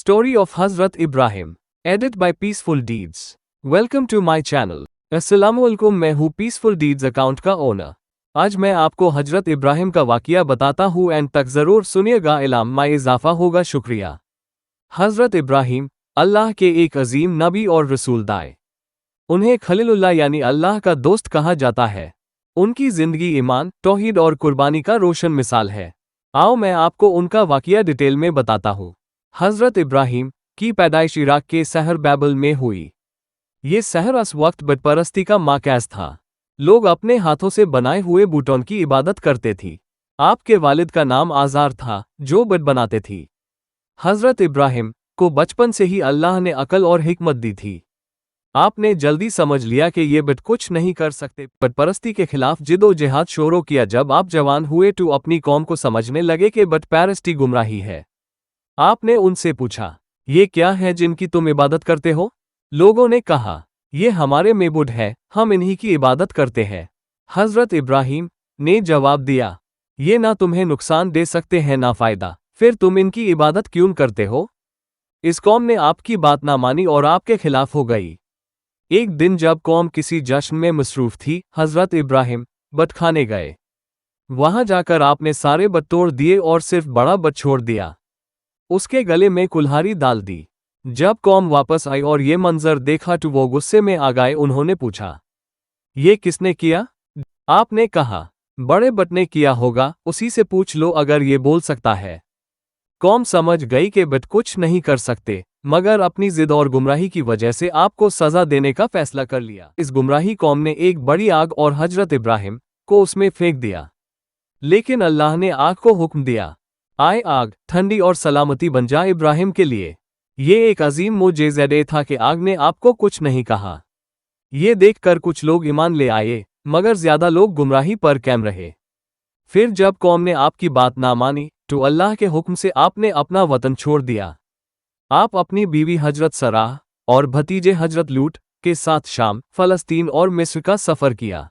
Story of Hazrat Ibrahim. Edit by Peaceful Deeds. Welcome to my channel. अस्सलामुअलैकुम, मैं हूँ peaceful deeds account का owner. आज मैं आपको हजरत इब्राहिम का वाक़िया बताता हूँ, एंड तक ज़रूर सुनिएगा, इल्म में इजाफा होगा। शुक्रिया। हजरत इब्राहिम अल्लाह के एक अजीम नबी और रसूल दाए। उन्हें खलीलुल्लाह यानी अल्लाह का दोस्त कहा जाता है। उनकी ज़िंदगी ईमान, तौहीद और कुर्बानी का रोशन मिसाल है। आओ मैं आपको उनका वाक़िया डिटेल में बताता हूँ। हजरत इब्राहिम की पैदाइश इराक के शहर बैबल में हुई। ये शहर उस वक्त बटपरस्ती का मरकज़ था। लोग अपने हाथों से बनाए हुए बूटों की इबादत करते थे। आपके वालिद का नाम आज़ार था, जो बट बनाते थे। हजरत इब्राहिम को बचपन से ही अल्लाह ने अकल और हिकमत दी थी। आपने जल्दी समझ लिया कि ये बट कुछ नहीं कर सकते। बटपरस्ती के खिलाफ जिदोजहद शुरू किया। जब आप जवान हुए तो अपनी कौम को समझने लगे कि बटपरस्ती गुमराही है। आपने उनसे पूछा, ये क्या है जिनकी तुम इबादत करते हो? लोगों ने कहा, ये हमारे मेबुड है, हम इन्हीं की इबादत करते हैं। हजरत इब्राहिम ने जवाब दिया, ये ना तुम्हें नुकसान दे सकते हैं ना फायदा, फिर तुम इनकी इबादत क्यों करते हो? इस कौम ने आपकी बात ना मानी और आपके खिलाफ हो गई। एक दिन जब कौम किसी जश्न में मसरूफ थी, हजरत इब्राहिम बट खाने गए। वहां जाकर आपने सारे बट तोड़ दिए और सिर्फ बड़ा बट छोड़ दिया। उसके गले में कुल्हाड़ी डाल दी। जब कौम वापस आई और ये मंजर देखा तो वो गुस्से में आ गए। उन्होंने पूछा, ये किसने किया? आपने कहा, बड़े बट ने किया होगा, उसी से पूछ लो अगर ये बोल सकता है। कौम समझ गई कि बट कुछ नहीं कर सकते, मगर अपनी जिद और गुमराही की वजह से आपको सजा देने का फैसला कर लिया। इस गुमराही कौम ने एक बड़ी आग और हजरत इब्राहिम को उसमें फेंक दिया। लेकिन अल्लाह ने आग को हुक्म दिया, आए आग ठंडी और सलामती बन जा इब्राहिम के लिए। ये एक अजीम मोजेज़ा था कि आग ने आपको कुछ नहीं कहा। ये देखकर कुछ लोग ईमान ले आए, मगर ज्यादा लोग गुमराही पर कायम रहे। फिर जब कौम ने आपकी बात ना मानी तो अल्लाह के हुक्म से आपने अपना वतन छोड़ दिया। आप अपनी बीवी हजरत सराह और भतीजे हजरत लूट के साथ शाम, फलस्तीन और मिस्र का सफर किया।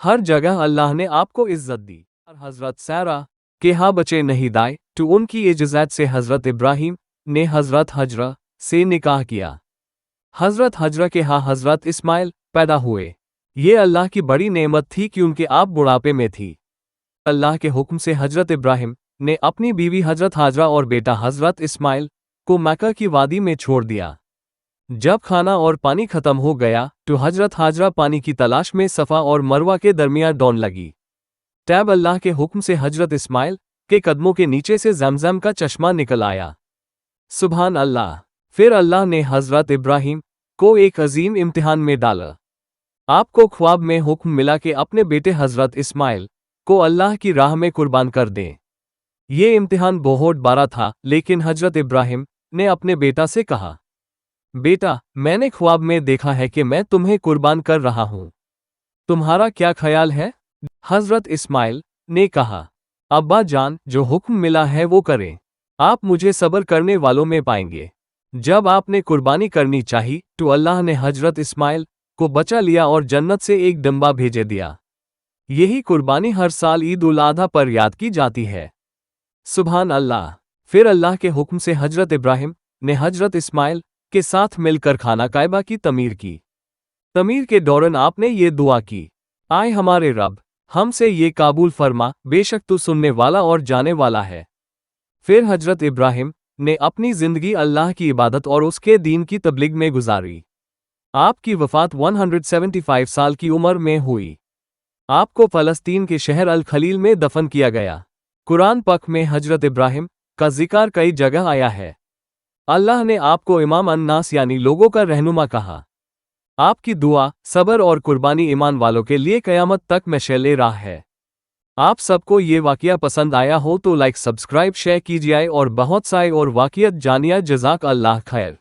हर जगह अल्लाह ने आपको इज्जत दी। और हजरत सारा के यहाँ बचे नहीं दाए तो उनकी इजाज़त से हजरत इब्राहिम ने हजरत हजरा से निकाह किया। हजरत हजरा के यहाँ हजरत इस्माइल पैदा हुए। ये अल्लाह की बड़ी नेमत थी क्योंकि आप बुढ़ापे में थी। अल्लाह के हुक्म से हजरत इब्राहिम ने अपनी बीवी हजरत हाजरा और बेटा हजरत इस्माइल को मक्का की वादी में छोड़ दिया। जब खाना और पानी खत्म हो गया तो हजरत हाजरा पानी की तलाश में सफ़ा और मरवा के दरमियान दौड़ने लगी। तब अल्लाह के हुक्म से हजरत इस्माइल के कदमों के नीचे से ज़मज़म का चश्मा निकल आया। सुभान अल्लाह। फिर अल्लाह ने हजरत इब्राहिम को एक अजीम इम्तिहान में डाला। आपको ख्वाब में हुक्म मिला कि अपने बेटे हजरत इस्माइल को अल्लाह की राह में कुर्बान कर दें। ये इम्तिहान बहुत बड़ा था, लेकिन हजरत इब्राहिम ने अपने बेटा से कहा, बेटा, मैंने ख्वाब में देखा है कि मैं तुम्हें कुर्बान कर रहा हूँ, तुम्हारा क्या ख्याल है? हजरत इस्माइल ने कहा, अब्बा जान, जो हुक्म मिला है वो करें। आप मुझे सब्र करने वालों में पाएंगे। जब आपने कुर्बानी करनी चाही तो अल्लाह ने हजरत इस्माइल को बचा लिया और जन्नत से एक डंबा भेजे दिया। यही कुर्बानी हर साल ईद उल अज़हा पर याद की जाती है। सुभान अल्लाह। फिर अल्लाह के हुक्म से हजरत इब्राहिम ने हजरत इस्माइल के साथ मिलकर खाना कायबा की तमीर की। तमीर के दौरान आपने ये दुआ की, आए हमारे रब, हमसे ये काबूल फरमा, बेशक तू सुनने वाला और जाने वाला है। फिर हजरत इब्राहिम ने अपनी जिंदगी अल्लाह की इबादत और उसके दीन की तबलीग में गुजारी। आपकी वफ़ात 175 साल की उम्र में हुई। आपको फ़लस्तीन के शहर अल खलील में दफन किया गया। कुरान पाक में हजरत इब्राहिम का जिक्र कई जगह आया है। अल्लाह ने आपको इमाम अन्नास यानी लोगों का रहनुमा कहा। आपकी दुआ, सब्र और कुर्बानी ईमान वालों के लिए क़यामत तक मशाल राह है। आप सबको ये वाक़िया पसंद आया हो तो लाइक, सब्सक्राइब, शेयर कीजिए और बहुत सारे और वाक़ियत जानिए। जज़ाक अल्लाह खैर।